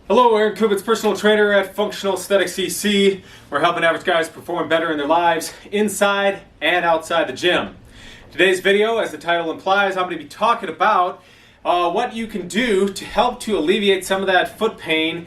Hello, Aaron Kubitz, personal trainer at Functional Aesthetics CC. We're helping average guys perform better in their lives, inside and outside the gym. Today's video, as the title implies, I'm going to be talking about what you can do to help to alleviate some of that foot pain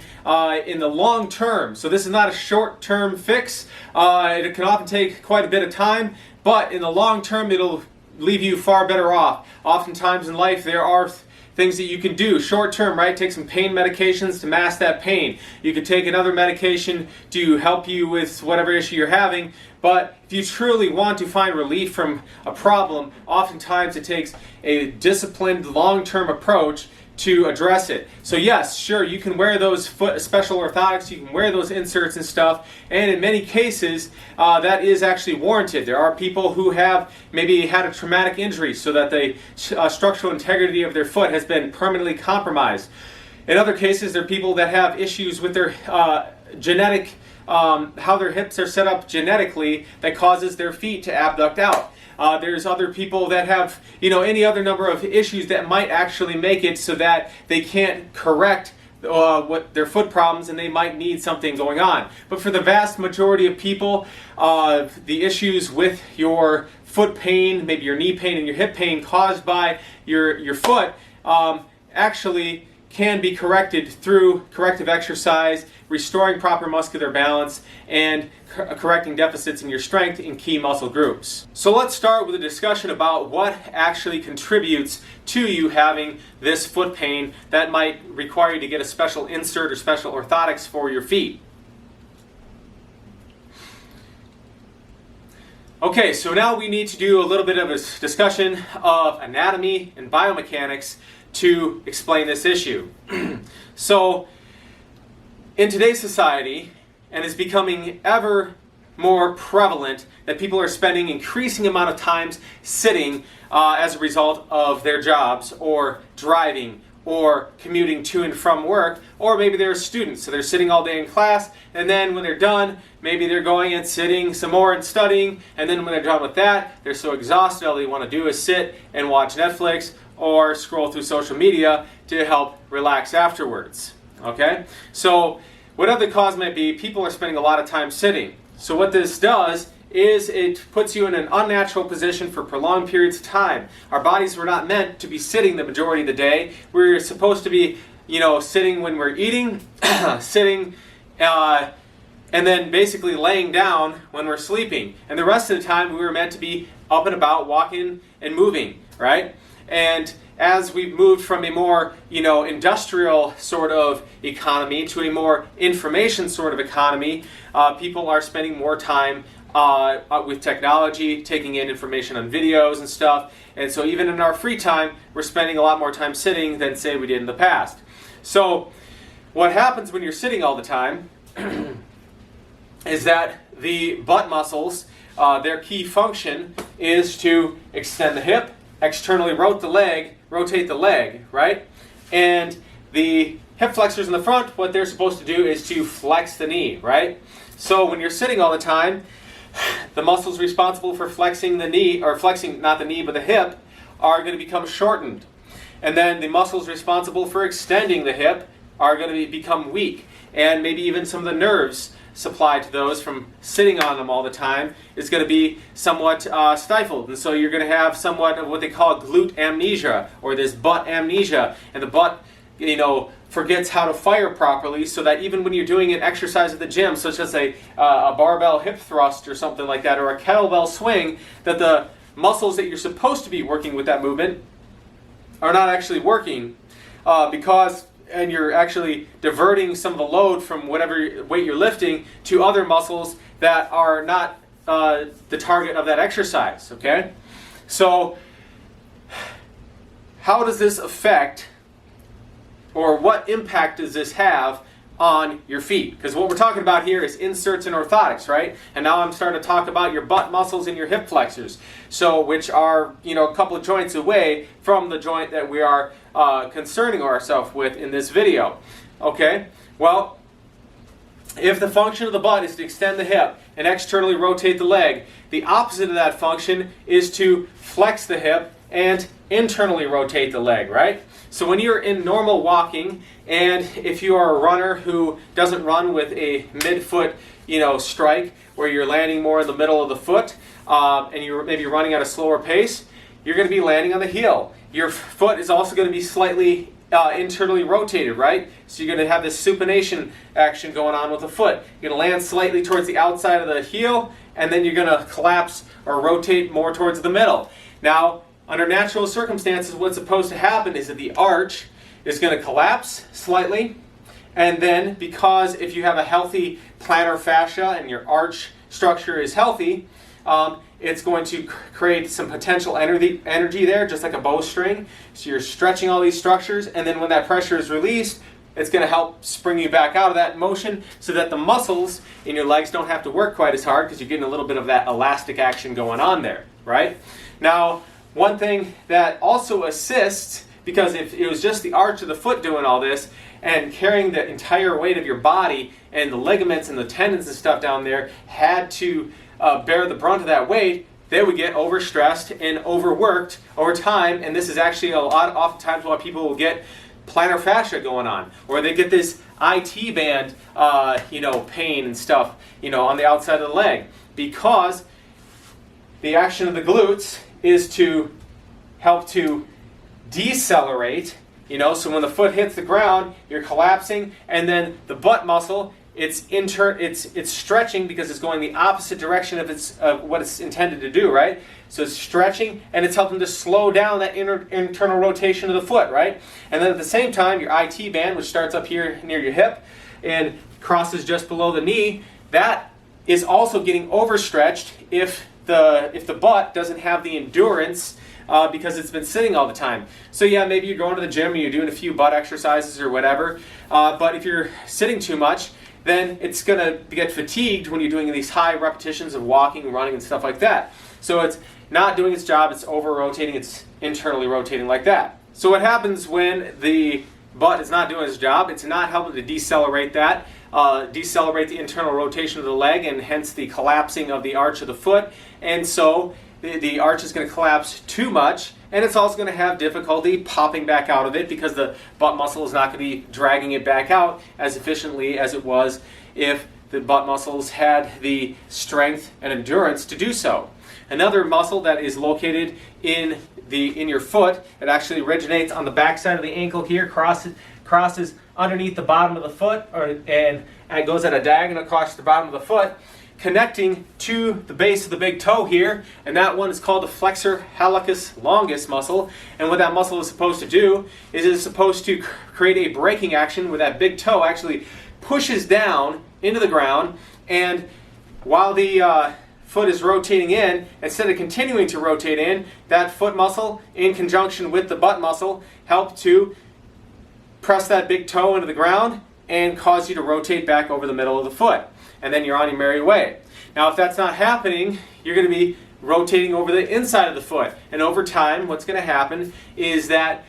in the long term. So this is not a short-term fix. It can often take quite a bit of time, but in the long term it'll leave you far better off. Oftentimes in life there are things that you can do short term, right? Take some pain medications to mask that pain. You could take another medication to help you with whatever issue you're having. But if you truly want to find relief from a problem, oftentimes it takes a disciplined long-term approach to address it. So yes, sure, you can wear those foot special orthotics, you can wear those inserts and stuff, and in many cases that is actually warranted. There are people who have maybe had a traumatic injury so that the structural integrity of their foot has been permanently compromised. In other cases, there are people that have issues with their genetic, how their hips are set up genetically that causes their feet to abduct out. There's other people that have, any other number of issues that might actually make it so that they can't correct what their foot problems, and they might need something going on. But for the vast majority of people, the issues with your foot pain, maybe your knee pain and your hip pain caused by your foot, actually can be corrected through corrective exercise, restoring proper muscular balance, and correcting deficits in your strength in key muscle groups. So let's start with a discussion about what actually contributes to you having this foot pain that might require you to get a special insert or special orthotics for your feet. Okay, so now we need to do a little bit of a discussion of anatomy and biomechanics to explain this issue. So, in today's society, and it's becoming ever more prevalent that people are spending increasing amount of time sitting as a result of their jobs, or driving, or commuting to and from work, or maybe they're students, so they're sitting all day in class, and then when they're done, maybe they're going and sitting some more and studying, and then when they're done with that, they're so exhausted, all they want to do is sit and watch Netflix or scroll through social media to help relax afterwards. Okay? So, whatever the cause might be, people are spending a lot of time sitting. So what this does is it puts you in an unnatural position for prolonged periods of time. Our bodies were not meant to be sitting the majority of the day. We're supposed to be, sitting when we're eating, sitting, and then basically laying down when we're sleeping. And the rest of the time we were meant to be up and about, walking and moving, right? And as we've moved from a more, industrial sort of economy to a more information sort of economy, people are spending more time with technology, taking in information on videos and stuff. And so even in our free time, we're spending a lot more time sitting than, say, we did in the past. So what happens when you're sitting all the time is that the butt muscles, their key function is to extend the hip, externally rotate the leg, right? And the hip flexors in the front, what they're supposed to do is to flex the knee, right? So when you're sitting all the time, the muscles responsible for flexing the knee, or flexing not the knee but the hip, are going to become shortened. And then the muscles responsible for extending the hip are going to become weak. And maybe even some of the nerves supplied to those from sitting on them all the time is going to be somewhat stifled. And so you're going to have somewhat of what they call glute amnesia, or this butt amnesia. And the butt, forgets how to fire properly, so that even when you're doing an exercise at the gym, such as a barbell hip thrust or something like that, or a kettlebell swing, that the muscles that you're supposed to be working with that movement are not actually working and you're actually diverting some of the load from whatever weight you're lifting to other muscles that are not the target of that exercise, okay? So, how does this affect, or what impact does this have on your feet? Because what we're talking about here is inserts and orthotics, right? And now I'm starting to talk about your butt muscles and your hip flexors, so which are, a couple of joints away from the joint that we are concerning ourselves with in this video. Okay? Well, if the function of the butt is to extend the hip and externally rotate the leg, the opposite of that function is to flex the hip and internally rotate the leg, right? So when you're in normal walking, and if you are a runner who doesn't run with a mid-foot, strike, where you're landing more in the middle of the foot, and you're maybe running at a slower pace, you're going to be landing on the heel. Your foot is also going to be slightly internally rotated, right? So you're going to have this supination action going on with the foot. You're going to land slightly towards the outside of the heel, and then you're going to collapse or rotate more towards the middle. Now, under natural circumstances, what's supposed to happen is that the arch is going to collapse slightly, and then because if you have a healthy plantar fascia and your arch structure is healthy, it's going to create some potential energy there, just like a bowstring. So you're stretching all these structures, and then when that pressure is released, it's going to help spring you back out of that motion so that the muscles in your legs don't have to work quite as hard, because you're getting a little bit of that elastic action going on there, right? Now, one thing that also assists, because if it was just the arch of the foot doing all this and carrying the entire weight of your body, and the ligaments and the tendons and stuff down there had to bear the brunt of that weight, they would get overstressed and overworked over time. And this is actually oftentimes why people will get plantar fascia going on, or they get this IT band, pain and stuff, on the outside of the leg, because the action of the glutes is to help to decelerate, so when the foot hits the ground, you're collapsing, and then the butt muscle, it's stretching because it's going the opposite direction of what it's intended to do, right? So it's stretching, and it's helping to slow down that internal rotation of the foot, right? And then at the same time, your IT band, which starts up here near your hip and crosses just below the knee, that is also getting overstretched if the butt doesn't have the endurance because it's been sitting all the time. So yeah, maybe you're going to the gym and you're doing a few butt exercises or whatever, but if you're sitting too much, then it's going to get fatigued when you're doing these high repetitions of walking, running, and stuff like that. So it's not doing its job, it's over-rotating, it's internally rotating like that. So what happens when the butt is not doing its job? It's not helping to decelerate that, decelerate the internal rotation of the leg, and hence the collapsing of the arch of the foot. And so the arch is going to collapse too much, and it's also going to have difficulty popping back out of it because the butt muscle is not going to be dragging it back out as efficiently as it was if the butt muscles had the strength and endurance to do so. Another muscle that is located in your foot, it actually originates on the back side of the ankle here, crosses underneath the bottom of the foot, and it goes at a diagonal across the bottom of the foot, connecting to the base of the big toe here, and that one is called the flexor hallucis longus muscle. And what that muscle is supposed to do is it's supposed to create a braking action where that big toe actually pushes down into the ground, and while the foot is rotating in, instead of continuing to rotate in, that foot muscle in conjunction with the butt muscle help to press that big toe into the ground and cause you to rotate back over the middle of the foot. And then you're on your merry way. Now, if that's not happening, you're going to be rotating over the inside of the foot. And over time, what's going to happen is that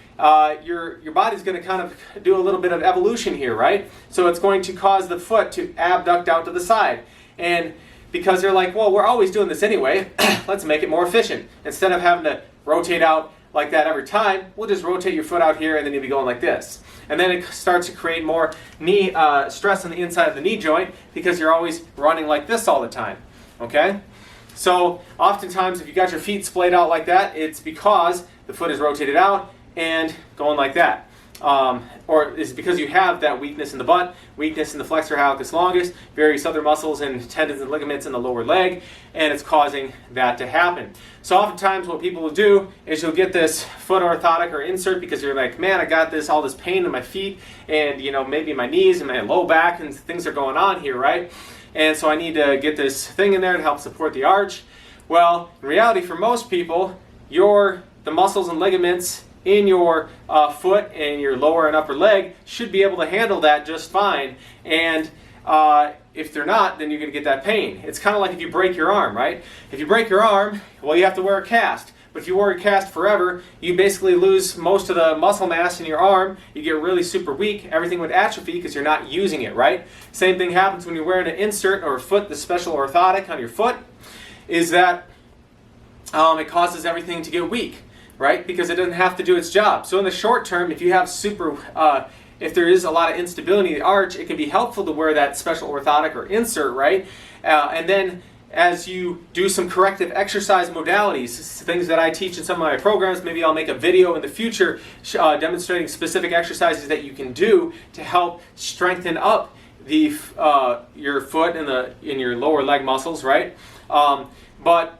your body's going to kind of do a little bit of evolution here, right? So it's going to cause the foot to abduct out to the side. And because they're like, well, we're always doing this anyway, let's make it more efficient. Instead of having to rotate out like that every time, we'll just rotate your foot out here, and then you'll be going like this. And then it starts to create more knee stress on the inside of the knee joint because you're always running like this all the time, okay? So oftentimes if you got your feet splayed out like that, it's because the foot is rotated out and going like that. Or it's because you have that weakness in the butt, weakness in the flexor hallucis longus, various other muscles and tendons and ligaments in the lower leg, and it's causing that to happen. So oftentimes what people will do is you'll get this foot orthotic or insert because you're like, man, I got all this pain in my feet, and maybe my knees and my low back, and things are going on here, right? And so I need to get this thing in there to help support the arch. Well, in reality, for most people, the muscles and ligaments in your foot and your lower and upper leg should be able to handle that just fine. And if they're not, then you're going to get that pain. It's kind of like if you break your arm, right? If you break your arm, well, you have to wear a cast. But if you wear a cast forever, you basically lose most of the muscle mass in your arm. You get really super weak. Everything would atrophy because you're not using it, right? Same thing happens when you're wearing an insert or a foot, the special orthotic on your foot, is that it causes everything to get weak. right? Because it doesn't have to do its job. So in the short term, if you have if there is a lot of instability in the arch, it can be helpful to wear that special orthotic or insert, right? And then as you do some corrective exercise modalities, things that I teach in some of my programs, maybe I'll make a video in the future demonstrating specific exercises that you can do to help strengthen up your foot and in your lower leg muscles, right? But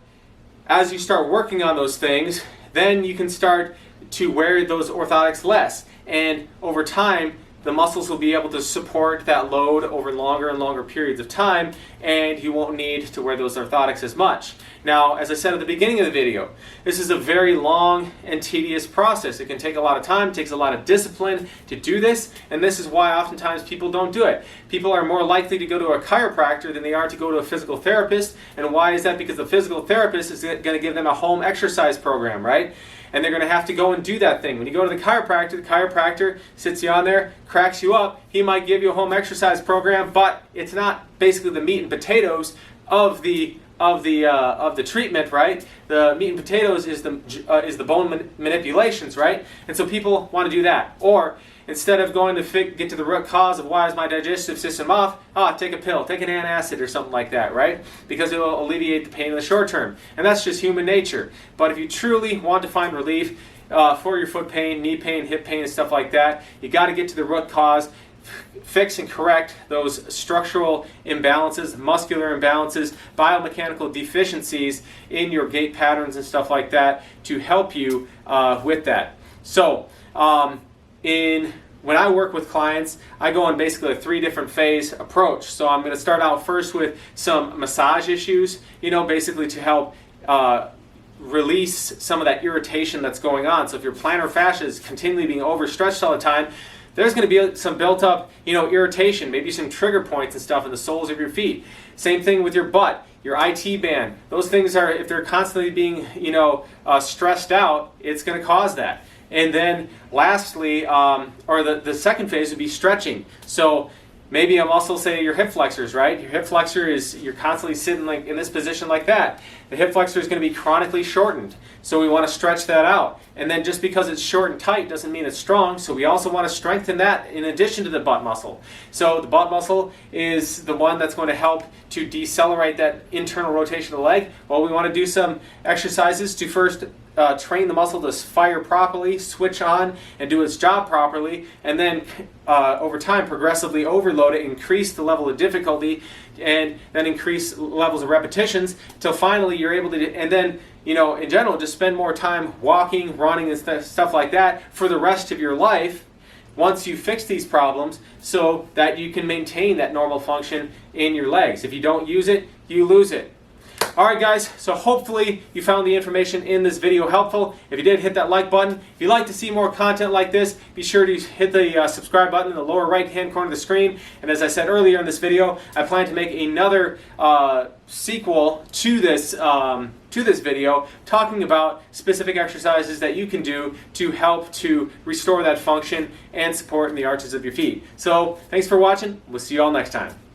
as you start working on those things, then you can start to wear those orthotics less. And over time, the muscles will be able to support that load over longer and longer periods of time, and you won't need to wear those orthotics as much. Now, as I said at the beginning of the video, this is a very long and tedious process. It can take a lot of time, it takes a lot of discipline to do this, and this is why oftentimes people don't do it. People are more likely to go to a chiropractor than they are to go to a physical therapist. And why is that? Because the physical therapist is going to give them a home exercise program, right? And they're going to have to go and do that thing. When you go to the chiropractor sits you on there, cracks you up. He might give you a home exercise program, but it's not basically the meat and potatoes of the treatment, right? The meat and potatoes is the bone manipulations, right? And so people want to do that. Or instead of going to get to the root cause of why is my digestive system off, take a pill, take an antacid or something like that, right? Because it will alleviate the pain in the short term. And that's just human nature. But if you truly want to find relief for your foot pain, knee pain, hip pain, and stuff like that, you got to get to the root cause, fix and correct those structural imbalances, muscular imbalances, biomechanical deficiencies in your gait patterns and stuff like that to help you with that. So, when I work with clients, I go on basically a 3 different phase approach. So I'm going to start out first with some massage issues, basically to help release some of that irritation that's going on. So if your plantar fascia is continually being overstretched all the time, there's going to be some built up, irritation, maybe some trigger points and stuff in the soles of your feet. Same thing with your butt, your IT band. Those things are, if they're constantly being, stressed out, it's going to cause that. And then lastly, the second phase would be stretching. So maybe a muscle, say your hip flexors, right? Your hip flexor you're constantly sitting like in this position like that. The hip flexor is going to be chronically shortened. So we want to stretch that out. And then just because it's short and tight doesn't mean it's strong. So we also want to strengthen that in addition to the butt muscle. So the butt muscle is the one that's going to help to decelerate that internal rotation of the leg. Well, we want to do some exercises to first train the muscle to fire properly, switch on, and do its job properly, and then over time progressively overload it, increase the level of difficulty, and then increase levels of repetitions until finally you're able to, and then in general just spend more time walking, running, and stuff like that for the rest of your life once you fix these problems, so that you can maintain that normal function in your legs. If you don't use it, you lose it. Alright guys, so hopefully you found the information in this video helpful. If you did, hit that like button. If you'd like to see more content like this, be sure to hit the subscribe button in the lower right hand corner of the screen. And as I said earlier in this video, I plan to make another sequel to this video talking about specific exercises that you can do to help to restore that function and support in the arches of your feet. So thanks for watching. We'll see you all next time.